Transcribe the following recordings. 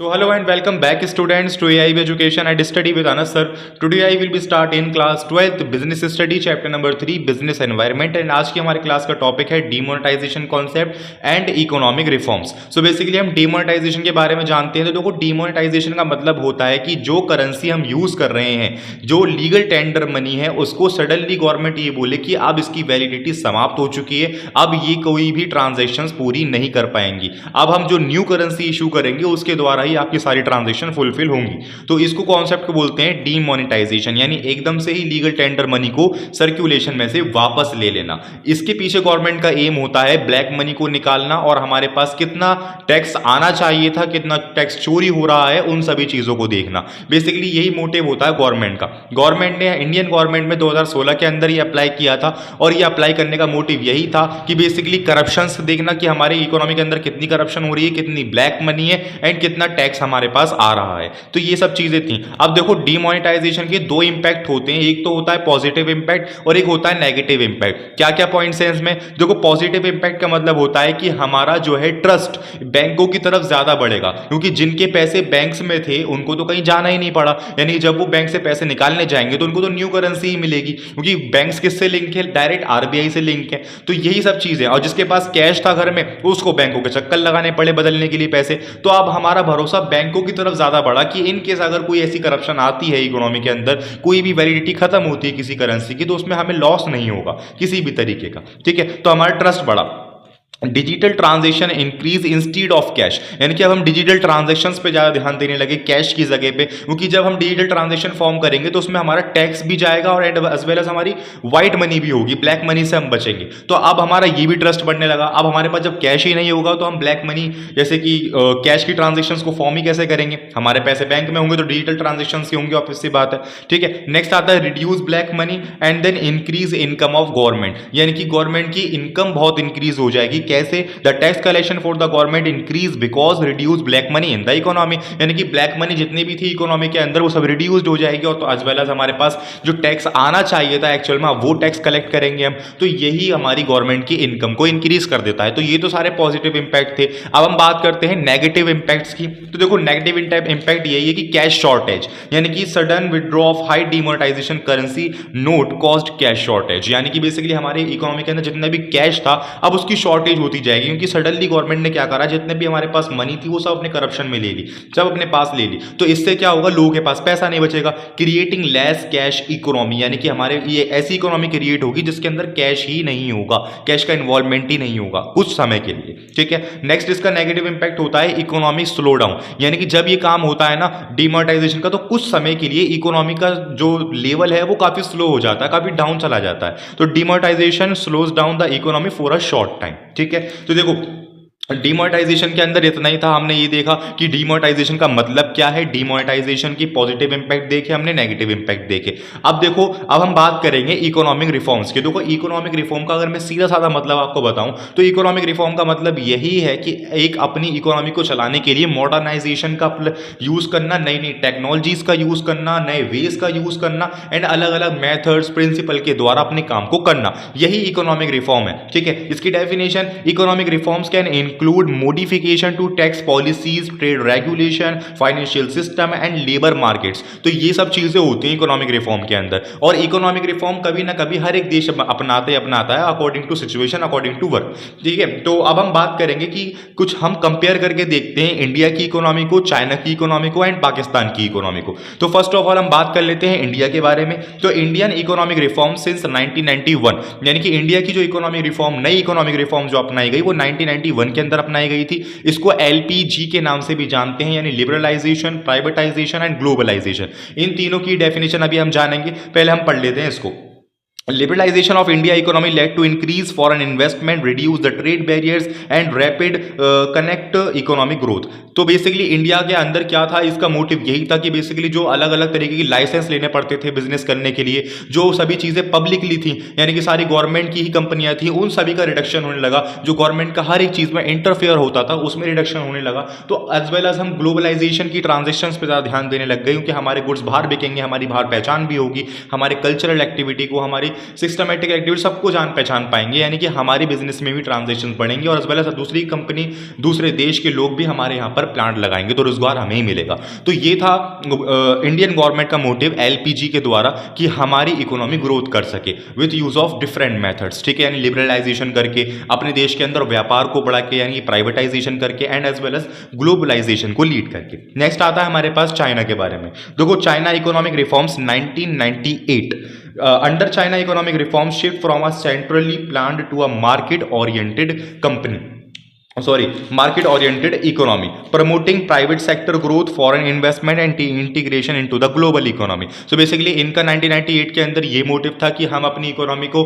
So hello and welcome back students to AIB Education and Study with Anas sir. Today I will be start in class 12th business study chapter number 3 business environment and आज की हमारे class का topic है demonetisation concept and economic reforms. So basically हम demonetisation के बारे में जानते हैं. तो देखो डिमोनेटाइजेशन का मतलब होता है कि जो करेंसी हम यूज कर रहे हैं, जो लीगल टेंडर मनी है, उसको सडनली गवर्नमेंट ये बोले कि अब इसकी वैलिडिटी समाप्त हो चुकी है, अब ये कोई भी ट्रांजेक्शन पूरी नहीं कर पाएंगी. अब हम जो न्यू करेंसी इशू करेंगे उसके द्वारा ही आपकी सारी ट्रांजैक्शन फुलफिल होंगी. तो इसको कॉन्सेप्ट को बोलते हैं डीमोनेटाइजेशन, यानी एकदम से ही लीगल टेंडर मनी को सर्कुलेशन में से वापस ले लेना. इसके पीछे गवर्नमेंट का एम होता है ब्लैक मनी को निकालना और हमारे पास कितना टैक्स आना चाहिए था, कितना टैक्स चोरी हो रहा है, उन सभी चीजों को देखना. बेसिकली यही मोटिव होता है गवर्नमेंट का. गवर्नमेंट ने इंडियन गवर्नमेंट में 2016 के अंदर ही अप्लाई किया था और ये अप्लाई करने का मोटिव यही था कि बेसिकली करप्शन देखना कि हमारे इकोनॉमी के अंदर कितनी करप्शन हो रही है, कितनी ब्लैक मनी है एंड कितना टैक्स हमारे पास आ रहा है. तो ये सब चीजें थी. अब देखो डिमोनेटाइजेशन के दो इंपैक्ट होते हैं. एक तो होता है पॉजिटिव इंपैक्ट और एक होता है नेगेटिव इंपैक्ट. क्या क्या पॉइंट्स हैं इसमें? देखो पॉजिटिव इंपैक्ट का मतलब होता है कि हमारा जो है ट्रस्ट बैंकों की तरफ ज्यादा बढ़ेगा, क्योंकि जिनके पैसे बैंक्स में थे उनको तो कहीं जाना ही नहीं पड़ा. यानी जब वो बैंक से पैसे निकालने जाएंगे तो उनको तो न्यू करेंसी ही मिलेगी, क्योंकि बैंक्स किससे लिंक है? डायरेक्ट आरबीआई से लिंक है. तो यही सब चीजें. और जिसके पास कैश था घर में उसको बैंकों के चक्कर लगाने पड़े बदलने के लिए पैसे. तो अब हमारा भरोसा बैंकों की तरफ ज्यादा बढ़ा कि इन केस अगर कोई ऐसी करप्शन आती है इकोनॉमी के अंदर, कोई भी वैलिडिटी खत्म होती है किसी करेंसी की, तो उसमें हमें लॉस नहीं होगा किसी भी तरीके का. ठीक है, तो हमारा ट्रस्ट बढ़ा. Digital transaction increase instead of cash, यानी कि अब हम डिजिटल ट्रांजेक्शन्स पे ज़्यादा ध्यान देने लगे कैश की जगह पे, क्योंकि जब हम डिजिटल ट्रांजेक्शन फॉर्म करेंगे तो उसमें हमारा टैक्स भी जाएगा और एज वेल एज हमारी व्हाइट मनी भी होगी, ब्लैक मनी से हम बचेंगे. तो अब हमारा ये भी ट्रस्ट बढ़ने लगा. अब हमारे पास जब कैश ही नहीं होगा तो हम ब्लैक मनी जैसे कि कैश की ट्रांजेक्शन को फॉर्म ही कैसे करेंगे? हमारे पैसे बैंक में होंगे तो डिजिटल ट्रांजेक्शन ही होंगे, ऑब्वियस सी बात है. ठीक है, नेक्स्ट आता है reduce black money and then increase income of government, यानी कि गवर्नमेंट की इनकम बहुत इंक्रीज हो जाएगी. कैसे? The tax collection for the government increase because reduce black money in the economy, यानी कि ब्लैक मनी जितनी भी थी इकोनॉमी के अंदर वो सब रिड्यूस्ड हो जाएगी और तो एज वेल एज हमारे पास जो टैक्स आना चाहिए था एक्चुअल में वो टैक्स कलेक्ट करेंगे हम. तो यही हमारी गवर्नमेंट की इनकम को इंक्रीज कर देता है. तो ये तो सारे पॉजिटिव इंपैक्ट थे. अब हम बात करते हैं नेगेटिव इंपैक्ट्स की. तो देखो नेगेटिव इंपैक्ट यही है कि कैश शॉर्टेज, यानी कि sudden withdraw of high demonetisation currency note cost cash shortage, यानी कि बेसिकली हमारे इकोनॉमी के अंदर जितना भी कैश था अब उसकी शॉर्टेज होती जाएगी, क्योंकि सडनली गवर्नमेंट ने क्या करा, जितने भी हमारे पास मनी थी वो सब अपने करप्शन में ले ली, सब अपने पास ले ली. तो इससे क्या होगा? लोगों के पास पैसा नहीं बचेगा. क्रिएटिंग लेस कैश इकोनॉमी, यानी कि हमारे ये ऐसी इकोनॉमी क्रिएट होगी जिसके अंदर कैश ही नहीं होगा, कैश का इन्वॉल्वमेंट ही नहीं होगा कुछ समय के लिए. ठीक है, नेक्स्ट इसका नेगेटिव इंपैक्ट होता है इकोनॉमिक स्लो डाउन, यानी कि जब ये काम होता है ना डिमोनेटाइजेशन का, तो कुछ समय के लिए इकोनॉमी का जो लेवल है वो काफी स्लो हो जाता है, काफी डाउन चला जाता है. तो demonetisation slows down the economy for a short time. ठीक है, तो देखो डिमोनेटाइजेशन के अंदर इतना ही था. हमने ये देखा कि डिमोनेटाइजेशन का मतलब क्या है, डिमोनेटाइजेशन की पॉजिटिव इंपैक्ट देखे हमने, नेगेटिव इंपैक्ट देखे. अब देखो अब हम बात करेंगे इकोनॉमिक रिफॉर्म्स की. देखो इकोनॉमिक रिफॉर्म का अगर मैं सीधा साधा मतलब आपको बताऊं तो इकोनॉमिक रिफॉर्म का मतलब यही है कि एक अपनी इकोनॉमी को चलाने के लिए मॉडर्नाइजेशन का यूज करना, नई नई टेक्नोलॉजीज का यूज करना, नए वेज का यूज करना एंड अलग अलग मेथड्स प्रिंसिपल के द्वारा अपने काम को करना, यही इकोनॉमिक रिफॉर्म है. ठीक है, इसकी definition economic reforms can include modification to tax policies, trade regulation, financial system and labor markets. तो ये सब चीजें होती हैं इकोनॉमिक रिफॉर्म के अंदर. और इकोनॉमिक रिफॉर्म कभी ना कभी हर एक देश अपनाता है according to situation, according to work. ठीक है, तो अब हम बात करेंगे कि कुछ हम कंपेयर करके देखते हैं इंडिया की इकोनॉमी को, चाइना की इकोनॉमी को एंड पाकिस्तान की इकोनॉमी को. तो फर्स्ट ऑफ ऑल हम बात कर लेते हैं इंडिया के बारे में. तो इंडियन इकोनॉमिक रिफॉर्म सिंस 1991, यानी कि इंडिया की जो इकोनॉमिक रिफॉर्म, नई इकोनॉमिक रिफॉर्म जो अपनाई गई वो 1991 के अंदर अपनाई गई थी. इसको एलपीजी के नाम से भी जानते हैं, यानी लिबरलाइजेशन, प्राइवेटाइजेशन एंड ग्लोबलाइजेशन. इन तीनों की डेफिनेशन अभी हम जानेंगे. पहले हम पढ़ लेते हैं इसको. Liberalization of India economy led to increase foreign investment, reduce the trade barriers and rapid connect economic growth. तो बेसिकली इंडिया के अंदर क्या था, इसका मोटिव यही था कि बेसिकली जो अलग अलग तरीके की लाइसेंस लेने पड़ते थे बिजनेस करने के लिए, जो सभी चीजें पब्लिकली थी, यानी कि सारी गवर्नमेंट की ही कंपनियां थी, उन सभी का रिडक्शन होने लगा. जो गवर्नमेंट का हर एक चीज में इंटरफेयर होता था उसमें रिडक्शन होने लगा. तो एज वेल एज हम ग्लोबलाइजेशन की ट्रांजेक्शन्स पे ज्यादा ध्यान देने लग गए, क्योंकि हमारे गुड्स बाहर बिकेंगे, हमारी बाहर पहचान भी होगी, हमारे कल्चरल एक्टिविटी को, हमारी सिस्टमेटिक एक्टिविटी सबको जान पहचान पाएंगे, यानी कि हमारी बिजनेस में भी ट्रांजेक्शन बढ़ेंगे और एज वेल एज दूसरी कंपनी दूसरे देश के लोग भी हमारे यहाँ पर प्लांट लगाएंगे तो रोजगार हमें ही मिलेगा। तो ये था इंडियन गवर्नमेंट का मोटिव एलपीजी के द्वारा कि हमारी इकोनॉमी ग्रोथ कर सके with use of different methods, ठीक है, यानी लिबरलाइजेशन करके अपने देश के अंदर व्यापार को बढ़ा के, यानी प्राइवेटाइजेशन करके and as well as globalisation को लीड करके। नेक्स्ट आता है हमारे पास चाइना के बारे में। देखो China economic reforms 1998 under China economic reform shift from a centrally planned to a market oriented economy, promoting private sector growth, foreign investment and integration into the global economy. So basically इनका 1998 के अंदर ये motive था कि हम अपनी economy को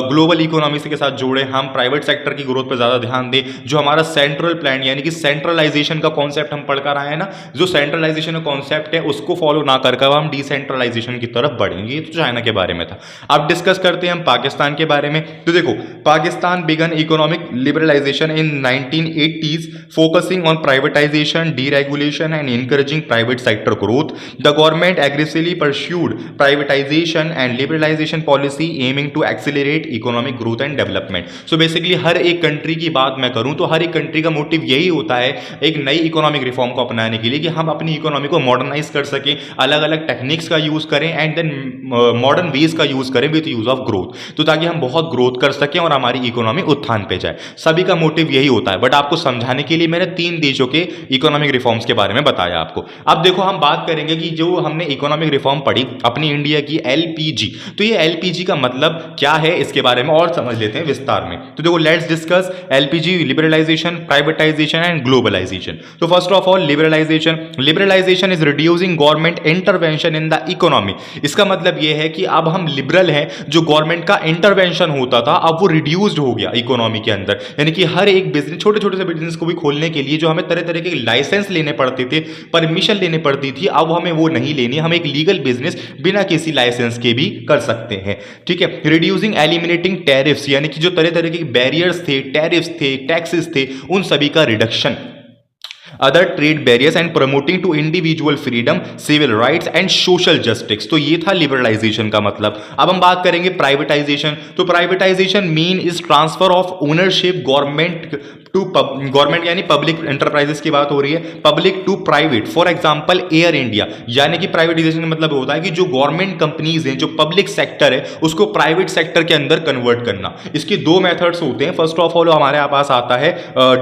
global economy के साथ जोड़ें, हम प्राइवेट सेक्टर की ग्रोथ पर ज़्यादा ध्यान दें। जो हमारा सेंट्रल प्लान यानी कि सेंट्रलाइजेशन का कॉन्सेप्ट हम पढ़कर आए हैं ना, जो सेंट्रलाइजेशन का कॉन्सेप्ट है उसको फॉलो ना कर हम डिसेंट्रलाइजेशन की तरफ बढ़ेंगे। ये तो चाइना के बारे में था। अब डिस्कस करते हैं हम पाकिस्तान के बारे में। तो देखो Pakistan began economic liberalisation in 1980s, focusing on privatization, deregulation, and encouraging private sector growth. The government aggressively pursued privatization and liberalization policy, aiming to accelerate economic growth and development. So basically हर एक country की बात मैं करूं तो हर एक country का motive यही होता है एक नई इकोनॉमिक रिफॉर्म को अपनाने के लिए कि हम अपनी इकोनॉमी को मॉडर्नाइज कर सकें, अलग अलग टेक्निक्स का यूज करें एंड देन मॉडर्न वेज का यूज करें विद यूज ऑफ ग्रोथ, तो ताकि हम बहुत ग्रोथ कर सकें और हमारी इकोनॉमी उत्थान पे जाए। सभी का मोटिव यही होता है, बट आपको समझाने के लिए मैंने 3 देशों के इकोनॉमिक रिफॉर्म्स के बारे में बताया आपको। अब देखो हम बात करेंगे कि जो हमने इकोनॉमिक रिफॉर्म पढ़ी अपनी इंडिया की एलपीजी, तो ये एलपीजी का मतलब क्या है इसके बारे में और समझ लेते हैं विस्तार में। तो देखो let's discuss LPG, liberalisation, privatisation and globalisation. तो first of all liberalisation is reducing government intervention in the economy. इसका मतलब यह है कि अब हम लिबरल हैं, जो गवर्नमेंट का इंटरवेंशन होता था अब वो रिड्यूस्ड हो गया इकोनॉमी के अंदर, यानी कि हर एक बिजनेस, छोटे छोटे से बिजनेस को भी खोलने के लिए जो हमें तरह तरह के लाइसेंस लेने पड़ते थे, परमिशन लेने पड़ती थी, अब हमें वो नहीं लेनी, हम एक लीगल बिजनेस बिना किसी लाइसेंस के भी कर सकते हैं, ठीक है। रिड्यूसिंग एलिमिनेटिंग टैरिफ्स, यानी कि जो तरह तरह के बैरियर्स थे, टैरिफ्स थे, टैक्सेस थे, उन सभी का reduction, other trade barriers and promoting to individual freedom, civil rights and social justice. तो ये था लिबरलाइजेशन का मतलब। अब हम बात करेंगे प्राइवेटाइजेशन। तो privatisation mean is transfer of ownership government to government, यानी पब्लिक एंटरप्राइजेस की बात हो रही है, public to private. For example air India, यानी कि प्राइवेटाइजेशन का मतलब होता है कि जो गवर्नमेंट कंपनीज हैं, जो पब्लिक सेक्टर है, उसको प्राइवेट सेक्टर के अंदर कन्वर्ट करना। इसके 2 मेथड्स होते हैं। फर्स्ट ऑफ ऑल हमारे पास आता है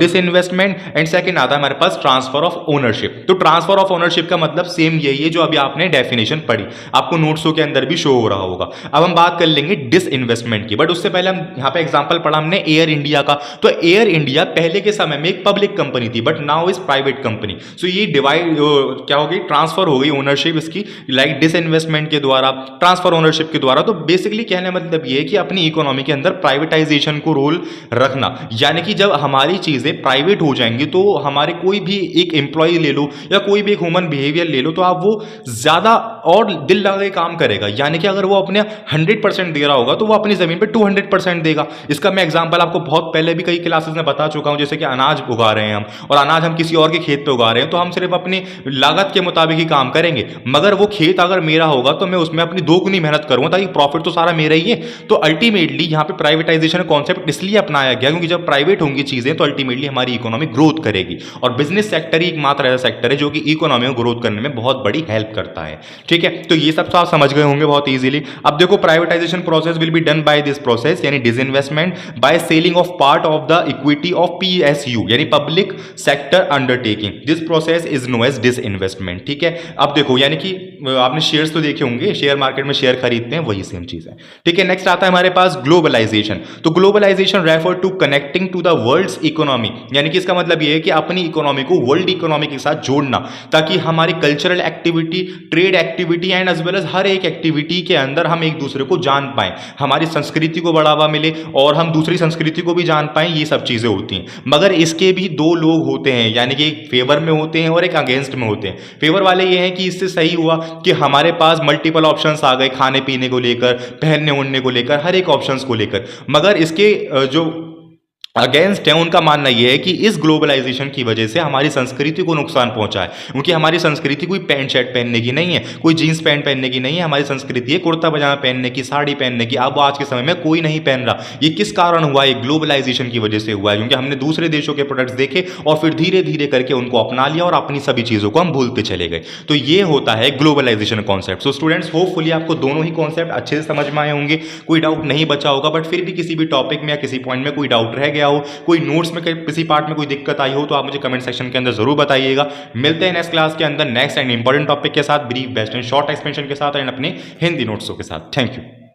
डिसइन्वेस्टमेंट एंड सेकंड आता है हमारे पास ट्रांसफर ऑफ ओनरशिप। तो ट्रांसफर ऑफ ओनरशिप का मतलब सेम यही है जो अभी आपने डेफिनेशन पढ़ी, आपको नोट्सों के अंदर भी शो हो रहा होगा। अब हम बात कर लेंगे डिसइन्वेस्टमेंट की, बट उससे पहले हम यहाँ पे एग्जांपल पढ़ा हमने एयर इंडिया का। तो एयर इंडिया पहले के समय में एक पब्लिक कंपनी थी, but now is private company. So ये डिवाइड क्या हो गई, ट्रांसफर हो गई ओनरशिप इसकी, लाइक डिसइन्वेस्टमेंट के द्वारा, ट्रांसफर ओनरशिप के द्वारा। तो बेसिकली कहने मतलब ये है कि अपनी इकोनॉमी के अंदर प्राइवेटाइजेशन को रोल रखना, यानी कि जब हमारी चीजें प्राइवेट हो जाएंगी तो हमारे कोई भी एक एम्प्लॉय ले लो या कोई भी एक ह्यूमन बिहेवियर ले लो, तो आप वो ज्यादा और दिल लगा के काम करेगा, यानी कि अगर वो अपने 100% दे रहा होगा तो वो अपनी जमीन पे 200% देगा। इसका मैं एग्जांपल आपको बहुत पहले भी कई क्लासेस में बता चुका हूं, जैसे कि अनाज उगा रहे हैं हम, और अनाज हम किसी और के खेत पे उगा रहे हैं, तो हम सिर्फ अपनी लागत के मुताबिक ही काम करेंगे, मगर वो खेत अगर मेरा होगा तो मैं उसमें अपनी 2 गुनी मेहनत करूंगा ताकि प्रॉफिट तो सारा मेरा ही है। तो अल्टीमेटली यहाँ पे प्राइवेटाइजेशन कॉन्सेप्ट इसलिए अपनाया गया क्योंकि जब प्राइवेट होंगी चीजें तो अल्टीमेटली हमारी इकोनॉमी ग्रोथ करेगी, और बिजनेस सेक्टर ही एकमात्र ऐसा सेक्टर है जो कि इकोनॉमी को ग्रोथ करने में बहुत बड़ी हेल्प करता है, ठीक है। तो ये सब तो आप समझ गए होंगे बहुत इजीली। अब देखो privatisation process will be done by this process, यानी disinvestment, by selling of part of the equity of PSU, यानी public sector undertaking. This process is known as disinvestment, ठीक है। अब देखो यानी कि आपने शेयर्स तो देखे होंगे, शेयर मार्केट में शेयर खरीदते हैं, वही सेम चीज है, ठीक है। नेक्स्ट आता है हमारे पास ग्लोबलाइजेशन। तो globalisation refer to connecting to the world's economy, यानी कि इसका मतलब यह है कि अपनी इकोनॉमी को वर्ल्ड इकोनॉमी के साथ जोड़ना, ताकि हमारी cultural activity, trade activity and as well as हर एक एक्टिविटी के अंदर हम एक दूसरे को जान पाएं, हमारी संस्कृति को बढ़ावा मिले और हम दूसरी संस्कृति को भी जान पाएं, ये सब चीजें होती हैं। मगर इसके भी 2 लोग होते हैं, यानी कि एक फेवर में होते हैं और एक अगेंस्ट में होते हैं। फेवर वाले ये हैं कि इससे सही हुआ कि हमारे पास मल्टीपल ऑप्शंस आ गए, खाने पीने को लेकर, पहनने ओढ़ने को लेकर, हर एक ऑप्शंस को लेकर। मगर इसके जो अगेंस्ट है। उनका मानना यह है कि इस ग्लोबलाइजेशन की वजह से हमारी संस्कृति को नुकसान पहुंचा है, क्योंकि हमारी संस्कृति कोई पैंट शर्ट पहनने की नहीं है, कोई जीन्स पैंट पहनने की नहीं है। हमारी संस्कृति है कुर्ता पजामा पहनने की, साड़ी पहनने की। अब आज के समय में कोई नहीं पहन रहा। ये किस कारण हुआ है? ग्लोबलाइजेशन की वजह से हुआ है, क्योंकि हमने दूसरे देशों के प्रोडक्ट्स देखे और फिर धीरे धीरे करके उनको अपना लिया और अपनी सभी चीजों को हम भूलते चले गए। तो ये होता है globalisation concept. So students, hopefully आपको दोनों ही कॉन्सेप्ट अच्छे से समझ में आए होंगे, कोई डाउट नहीं बचा होगा। बट फिर भी किसी भी टॉपिक में या किसी पॉइंट में कोई डाउट रह गया हो, कोई नोट्स में किसी पार्ट में कोई दिक्कत आई हो, तो आप मुझे कमेंट सेक्शन के अंदर जरूर बताइएगा। मिलते हैं नेक्स्ट क्लास के अंदर नेक्स्ट एंड इंपॉर्टेंट टॉपिक के साथ, brief best and short explanation के साथ एंड अपने हिंदी नोट्सों के साथ। Thank you.